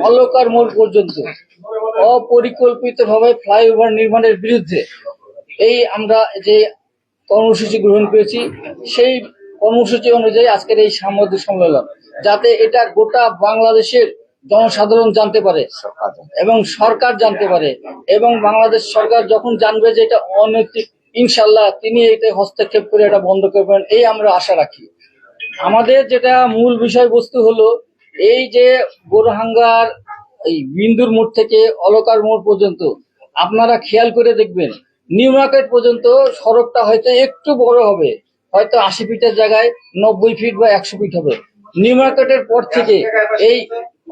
Walker মোড় পর্যন্ত অপরিকল্পিতভাবে ফ্লাইওভার নির্মাণের বিরুদ্ধে এই আমরা যে কর্মসূচি গ্রহণ করেছি, সেই কর্মসূচি অনুযায়ী আজকের এই সাংবাদিক সম্মেলন, যাতে এটা গোটা বাংলাদেশের জনসাধারণ জানতে পারে এবং সরকার জানতে পারে, এবং বাংলাদেশ সরকার যখন জানবে যে এটা অনৈতিক, ইনশাল্লাহ তিনি এটা হস্তক্ষেপ করে এটা বন্ধ করবেন, এই আমরা আশা রাখি। আমাদের যেটা মূল বিষয়বস্তু হলো, এই যে বোরহাঙ্গার এই বিন্দুর মোড় থেকে অলকার মোড় পর্যন্ত আপনারা খেয়াল করে দেখবেন, নিউ মার্কেট পর্যন্ত সড়কটা হয়তো একটু বড় হবে, হয়তো 80 ফিটের জায়গায় 90 ফিট বা 100 ফিট হবে। নিউ মার্কেটের পর থেকে এই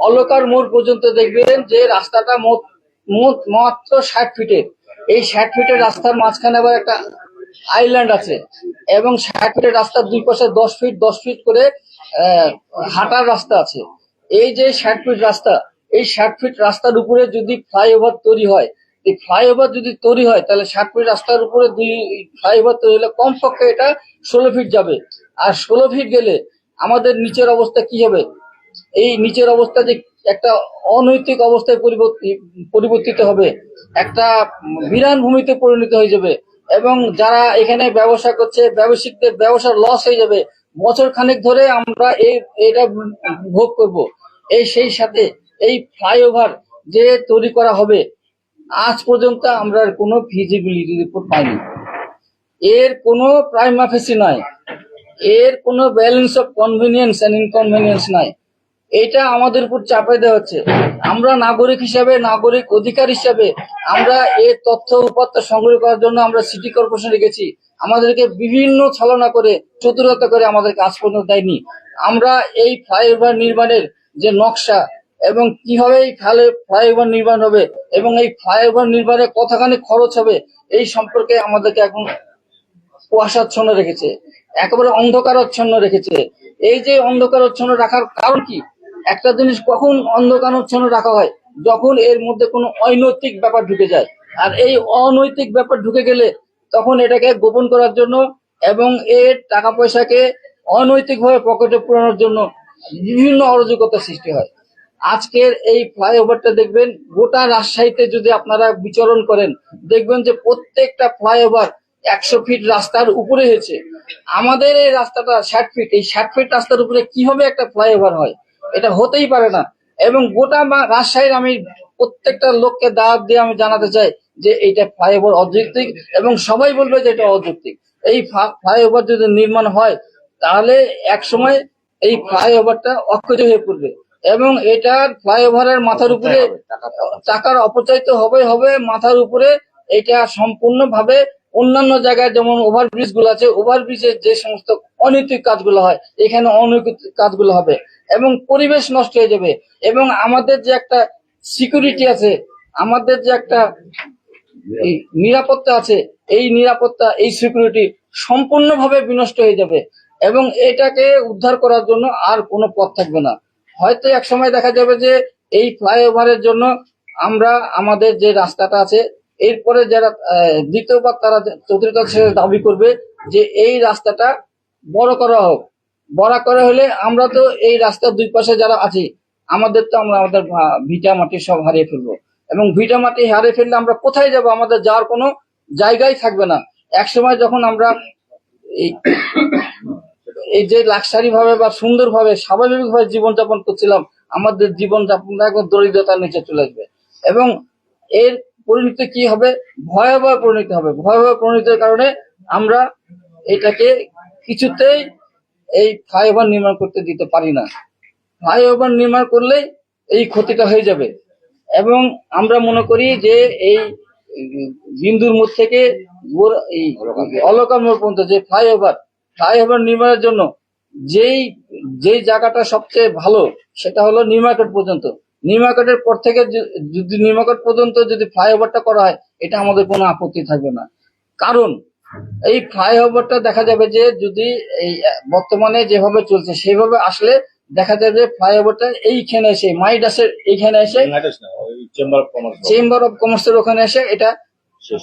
অলকার মোড় পর্যন্ত দেখবেন যে রাস্তাটা মাত্র 60 ফিটের। এই 60 ফিটের রাস্তার মাঝখানে আবার একটা আইল্যান্ড আছে, এবং 60 ফিটের রাস্তার দুই পাশে 10 ফিট করে হাঁটার রাস্তা আছে। এই যে 60 ফিট রাস্তা, এই 60 ফিট রাস্তার উপরে যদি ফ্লাইওভার তৈরি হয়, এই ফ্লাইওভার যদি তৈরি হয়, তাহলে 60 ফিট রাস্তার উপরে 2 ফ্লাইওভার তৈরি হলে কমপক্ষে এটা 16 ফিট যাবে। আর 16 ফিট গেলে আমাদের নিচের অবস্থা কি হবে? এই নিচের অবস্থা যে একটা অনৈতিক অবস্থায় পরিবর্তিত হবে, একটা বিরান ভূমিতে পরিণত হয়ে যাবে, এবং যারা এখানে ব্যবসা করছে ব্যবসায়িকদের ব্যবসার লস হয়ে যাবে। বছর খানেক ধরে আমরা এটা ভোগ করব। সেই সাথে এই ফ্লাইওভার যে তৈরি করা হবে, আজ পর্যন্ত আমরা কোনো ফিজিবিলিটি রিপোর্ট পাইনি, এর কোনো প্রাইমা ফেসি নয়, এর কোনো balance of convenience and inconvenience নাই। এটা আমাদের উপর চাপাই দেওয়া হচ্ছে। আমরা নাগরিক হিসাবে, নাগরিক অধিকার হিসাবে আমরা এই তথ্য উপাত্ত সংগ্রহ করার জন্য আমরা সিটি কর্পোরেশনে গেছি। আমাদেরকে বিভিন্ন ছলনা করে, চতুরতা করে আমাদেরকে আজ পর্যন্ত দেয়নি। আমরা এই ফ্লাইওভার নির্মাণের যে নকশা, এবং কিভাবে এই ফ্লাইওভার নির্মাণ হবে, এবং এই ফ্লাইওভার নির্মাণে কতখানি খরচ হবে, এই সম্পর্কে আমাদেরকে এখন কুয়াশাচ্ছন্ন রেখেছে, একেবারে অন্ধকারাচ্ছন্ন রেখেছে। এই যে অন্ধকারাচ্ছন্ন রাখার কারণ কি? একটা জিনিস কখন অন্ধকারাচ্ছন্ন রাখা হয়? যখন এর মধ্যে কোনো অনৈতিক ব্যাপার ঢুকে যায়। আর এই অনৈতিক ব্যাপার ঢুকে গেলে তখন এটাকে গোপন করার জন্য এবং এর টাকা পয়সাকে অনৈতিকভাবে পকেটে পুরানোর জন্য বিভিন্ন অরাজকতার সৃষ্টি হয়। আজকের এই ফ্লাইওভারটা দেখবেন, গোটা রাজশাহীতে যদি আপনারা বিচরণ করেন, দেখবেন যে প্রত্যেকটা ফ্লাইওভার 100 ফিট রাস্তার উপরে হয়েছে। আমাদের এই রাস্তাটা 60 ফিট, এই 60 ফিট রাস্তার উপরে কিভাবে একটা ফ্লাইওভার হয়? এটা হতেই পারে না। এবং গোটা রাজশাহীর আমি প্রত্যেকটা লোককে দাওয়াত দিয়ে আমি জানাতে চাই যে এইটা ফ্লাইওভার অযৌক্তিক, এবং সবাই বলবে যে এটা অযৌক্তিক। এই ফ্লাইওভার যদি নির্মাণ হয়, তাহলে এক সময় এই ফ্লাইওভারটা অক্ষত হয়ে পড়বে, এবং এটার ফ্লাইওভারের মাথার উপরে টাকার অপচয় তো হবে মাথার উপরে। এটা সম্পূর্ণভাবে অন্যান্য জায়গায় যেমন ওভারব্রিজ গুলো আছে, ওভারব্রিজের যে সমস্ত অনৈতিক কাজগুলো হয়, এখানে অনৈতিক কাজগুলো হবে, এবং পরিবেশ নষ্ট হয়ে যাবে, এবং আমাদের যে একটা সিকিউরিটি আছে, আমাদের যে একটা নিরাপত্তা আছে, এই নিরাপত্তা, এই সিকিউরিটি সম্পূর্ণভাবে বিনষ্ট হয়ে যাবে, এবং এটাকে উদ্ধার করার জন্য আর কোনো পথ থাকবে না। হয়তো এক সময় দেখা যাবে যে এই ফ্লাইওভারের জন্য আমরা আমাদের যে রাস্তাটা আছে, এরপরে যারা দ্বিতীয়বার তারা চতুর্থ দাবি করবে যে এই রাস্তাটা বড় করা হোক। বড় করা হলে আমরা তো এই রাস্তার দুই পাশে যারা আছি, আমাদের তো আমরা আমাদের ভিটা মাটি সব হারিয়ে ফেলবো, এবং ভিটা মাটি হারিয়ে ফেললে আমরা কোথায় যাব? আমাদের যাওয়ার কোনো জায়গাই থাকবে না। এক সময় যখন আমরা এই যে লাক্সারি ভাবে বা সুন্দরভাবে স্বাভাবিকভাবে জীবনযাপন করছিলাম, আমাদের জীবনযাপনটা এখন দরিদ্রতার নিচে চলে আসবে, এবং এর পরিণতি কি হবে? ভয়াবহ পরিণতি হবে। ভয়াবহ পরিণতির কারণে আমরা এটাকে কিছুতেই এই ফ্লাইওভার নির্মাণ করতে দিতে পারি না। ফ্লাইওভার নির্মাণ করলেই এই ক্ষতিটা হয়ে যাবে, এবং আমরা মনে করি যে এই বিন্দুর মোড় থেকে এই অলকার মোড় পর্যন্ত যে ফ্লাইওভার নির্মাণের জন্য যেই জায়গাটা সবচেয়ে ভালো, সেটা হলো নিউ মার্কেট পর্যন্ত। নিউ মার্কেটের পর থেকে যদি নিউ মার্কেট পর্যন্ত যদি ফ্লাইওভারটা করা হয়, এটা আমাদের কোনো আপত্তি থাকবে না। কারণ এই ফ্লাইওভারটা দেখা যাবে যে যদি এই বর্তমানে যেভাবে চলছে সেভাবে আসলে দেখা যাবে ফ্লাইওভারটা এইখানে এসে মাইডাসের এইখানে এসে চেম্বার অফ কমার্সের ওখানে এসে এটা শেষ